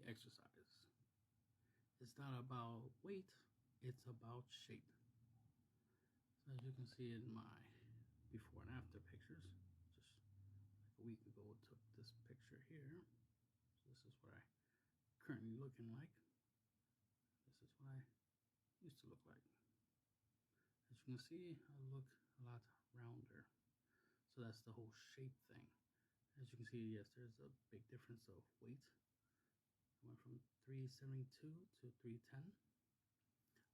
exercise. It's not about weight, it's about shape. So as you can see in my before and after pictures, just like a week ago I took this picture here. So this is what I currently looking like. This is what I used to look like. As you can see, I look a lot rounder. So that's the whole shape thing. As you can see, yes, there's a big difference of weight. I went from 372 to 310.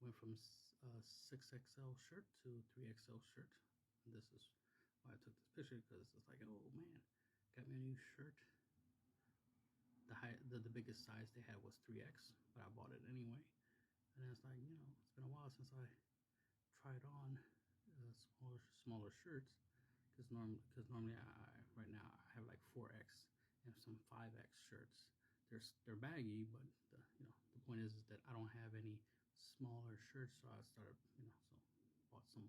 Went from 6XL shirt to 3XL shirt. And this is why I took this picture, because it's like, oh man, got me a new shirt. The biggest size they had was 3X, but I bought it anyway. And then it's like, you know, it's been a while since I tried on smaller shirts, because normally right now I have like 4X and some 5X shirts. They're baggy, but the point is that I don't have any smaller shirts, so I started, so bought some.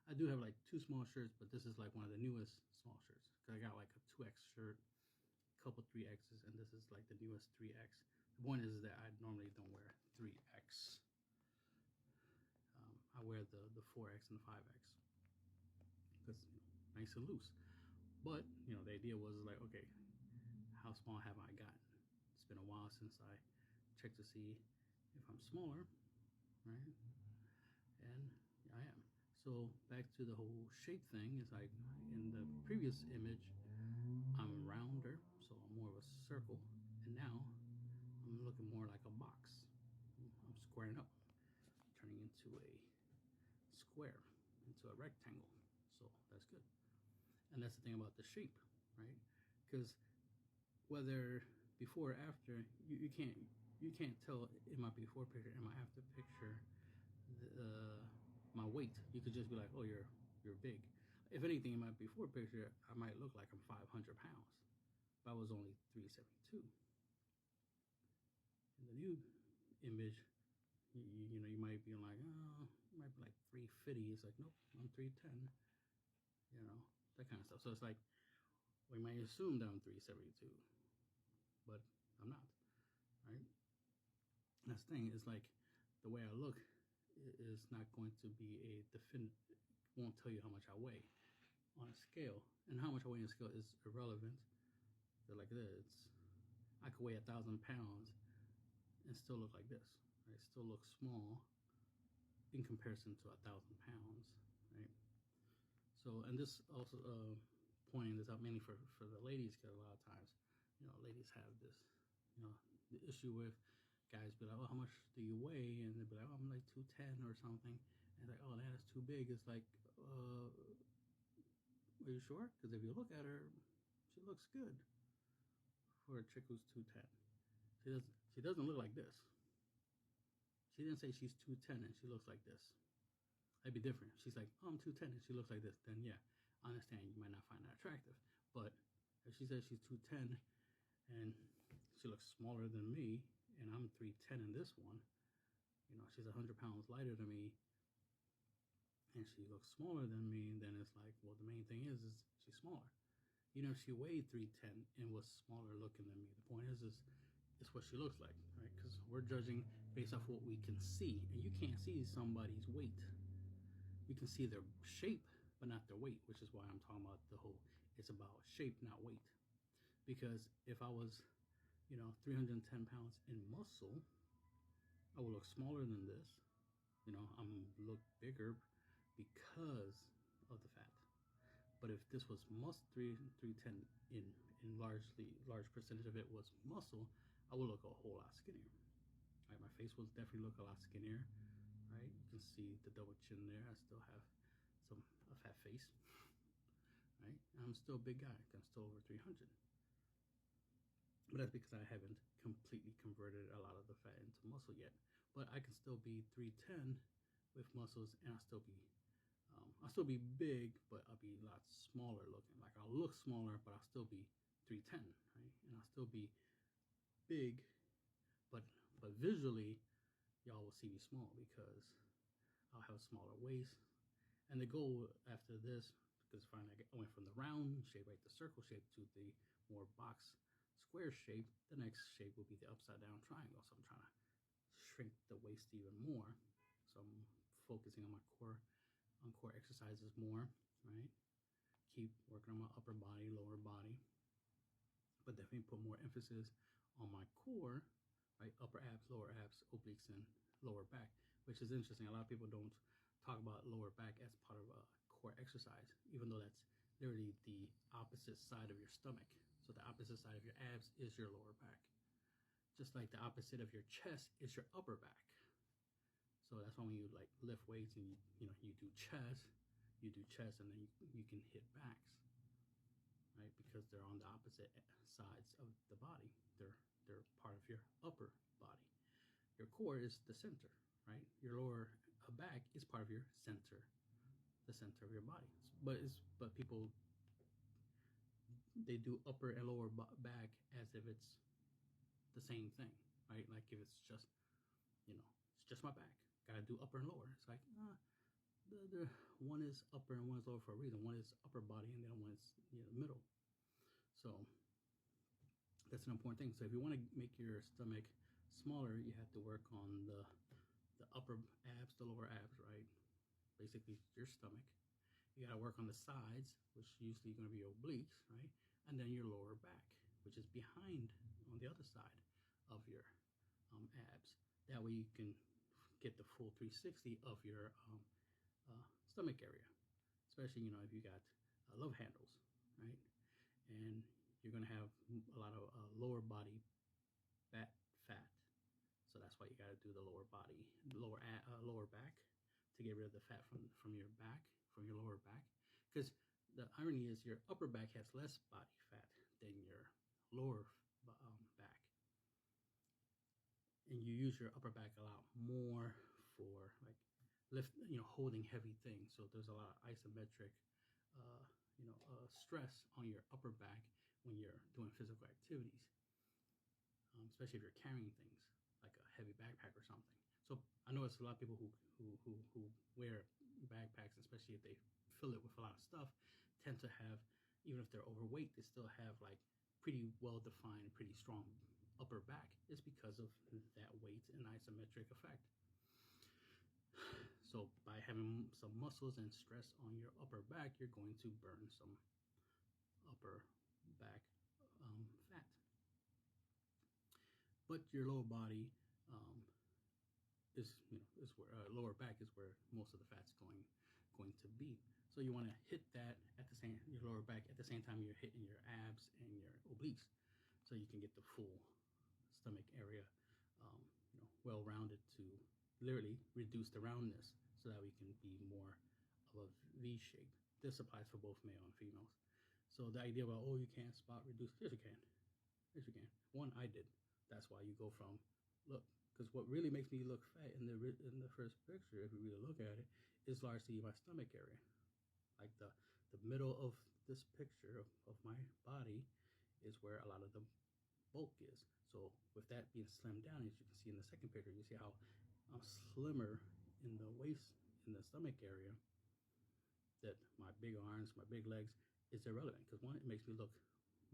I do have like 2 small shirts, but this is like one of the newest small shirts, because I got like a 2X shirt, a couple 3X's, and this is like the newest 3X. The point is that I normally don't wear 3X. I wear the 4X and the 5X because nice and loose. But the idea was like, okay, how small have I gotten? It's been a while since I checked to see if I'm smaller, right? And yeah, I am. So back to the whole shape thing, is like in the previous image I'm rounder, so I'm more of a circle, and now I'm looking more like a box. I'm squaring up, turning into a square, into a rectangle. So that's good. And that's the thing about the shape, right? Because whether before or after, you can't tell in my before picture and my after picture my weight. You could just be like, oh, you're big. If anything, in my before picture, I might look like I'm 500 pounds, but I was only 372. In the new image, you might be like, oh, you might be like 350. It's like, nope, I'm 310. That kind of stuff. So it's like, we might assume that I'm 372, but I'm not, right? And that's the thing, is like, the way I look is not going to be a definite, won't tell you how much I weigh on a scale. And how much I weigh on a scale is irrelevant. They're like this. I could weigh 1,000 pounds and still look like this, right? Still look small in comparison to 1,000 pounds, right? So, and this also pointing this out mainly for the ladies, because a lot of times, ladies have this, the issue with guys be like, oh, how much do you weigh? And they'll be like, oh, I'm like 210 or something. And it's like, oh, that is too big. It's like, are you sure? Because if you look at her, she looks good for a chick who's 210. She doesn't look like this. She didn't say she's 210 and she looks like this. That'd be different. She's like, oh, I'm 210 and she looks like this. Then yeah, I understand you might not find that attractive. But if she says she's 210 and she looks smaller than me, and I'm 310 in this one, she's 100 pounds lighter than me, and she looks smaller than me, then it's like, well, the main thing is she's smaller. If she weighed 310 and was smaller looking than me, the point is it's what she looks like, right? Because we're judging based off what we can see, and you can't see somebody's weight. You can see their shape, but not their weight, which is why I'm talking about the whole, it's about shape, not weight. Because if I was, 310 pounds in muscle, I would look smaller than this. I'm look bigger because of the fat. But if this was muscle, 310 in large percentage of it was muscle, I would look a whole lot skinnier. Right, my face will definitely look a lot skinnier. Right, you can see the double chin there. I still have a fat face. Right, and I'm still a big guy. I'm still over 300. But that's because I haven't completely converted a lot of the fat into muscle yet. But I can still be 310 with muscles, and I'll still be big, but I'll be a lot smaller looking. Like, I'll look smaller, but I'll still be 310, right? And I'll still be big, but visually, y'all will see me small because I'll have a smaller waist. And the goal after this, because finally I went from the round shape, right, the circle shape, to the more box square shape, the next shape will be the upside down triangle. So I'm trying to shrink the waist even more. So I'm focusing on my core exercises more, right? Keep working on my upper body, lower body, but definitely put more emphasis on my core, right? Upper abs, lower abs, obliques, and lower back, which is interesting. A lot of people don't talk about lower back as part of a core exercise, even though that's literally the opposite side of your stomach. So the opposite side of your abs is your lower back. Just like the opposite of your chest is your upper back. So that's why when you like lift weights and you do chest, and then you can hit backs, right? Because they're on the opposite sides of the body. They're part of your upper body. Your core is the center, right? Your lower back is part of your center, the center of your body. But people, they do upper and lower back as if it's the same thing, right? Like if it's just, it's just my back. Gotta do upper and lower. It's like, the one is upper and one is lower for a reason. One is upper body and the other one is middle. So that's an important thing. So if you want to make your stomach smaller, you have to work on the upper abs, the lower abs, right? Basically your stomach. You got to work on the sides, which usually going to be your obliques, right? And then your lower back, which is behind on the other side of your abs. That way you can get the full 360 of your stomach area, especially if you got love handles, right? And you're going to have a lot of lower body fat. So that's why you got to do the lower body, lower back, to get rid of the fat from your back, from your lower back. Because the irony is your upper back has less body fat than your lower back. And you use your upper back a lot more for like holding heavy things. So there's a lot of isometric, stress on your upper back when you're doing physical activities, especially if you're carrying things like a heavy backpack or something. So I know it's a lot of people who wear backpacks, especially if they fill it with a lot of stuff, tend to have, even if they're overweight, they still have like pretty well defined, pretty strong upper back. It's because of that weight and isometric effect. So by having some muscles and stress on your upper back, you're going to burn some upper back fat. But your lower body is where lower back is where most of the fat's going to be. So you want to hit that at the same, your lower back at the same time you're hitting your abs and your obliques, so you can get the full stomach area well rounded to literally reduce the roundness, so that we can be more of a V shape. This applies for both male and females. So the idea about, oh, you can't spot reduce, yes you can. Yes you can. One, I did. That's why you go from, look, because what really makes me look fat in the first picture, if you really look at it, is largely my stomach area. Like the middle of this picture of my body is where a lot of the bulk is. So with that being slimmed down, as you can see in the second picture, you see how I'm slimmer in the waist, in the stomach area, that my big arms, my big legs is irrelevant. Because one, it makes me look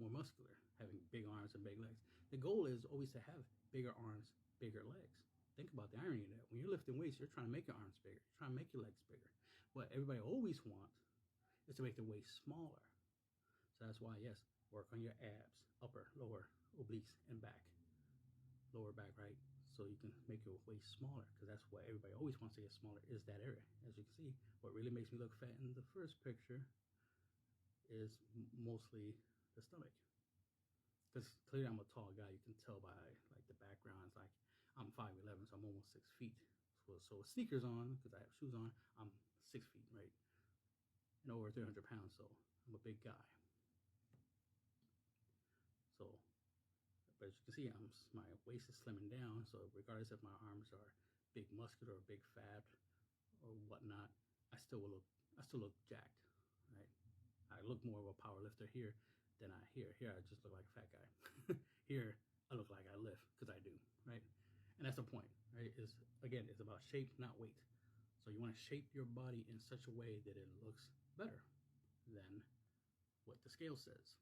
more muscular, having big arms and big legs. The goal is always to have bigger arms, bigger legs. Think about the irony of that. When you're lifting weights, you're trying to make your arms bigger. You're trying to make your legs bigger. What everybody always wants is to make their waist smaller. So that's why, yes, work on your abs, upper, lower, obliques, and back. Lower back, right? So you can make your waist smaller, because that's what everybody always wants to get smaller, is that area. As you can see, what really makes me look fat in the first picture is mostly the stomach. Because clearly I'm a tall guy. You can tell by like the background. It's like I'm 5'11", so I'm almost 6 feet. So with sneakers on, because I have shoes on, I'm 6 feet, right? And over 300 pounds, so I'm a big guy. So, but as you can see, my waist is slimming down. So regardless if my arms are big muscular or big fat or whatnot, I still look jacked, right? I look more of a power lifter here than here. Here I just look like a fat guy. Here I look like I lift, because I do, right? And that's the point, right? Again, it's about shape, not weight. So you want to shape your body in such a way that it looks better than what the scale says.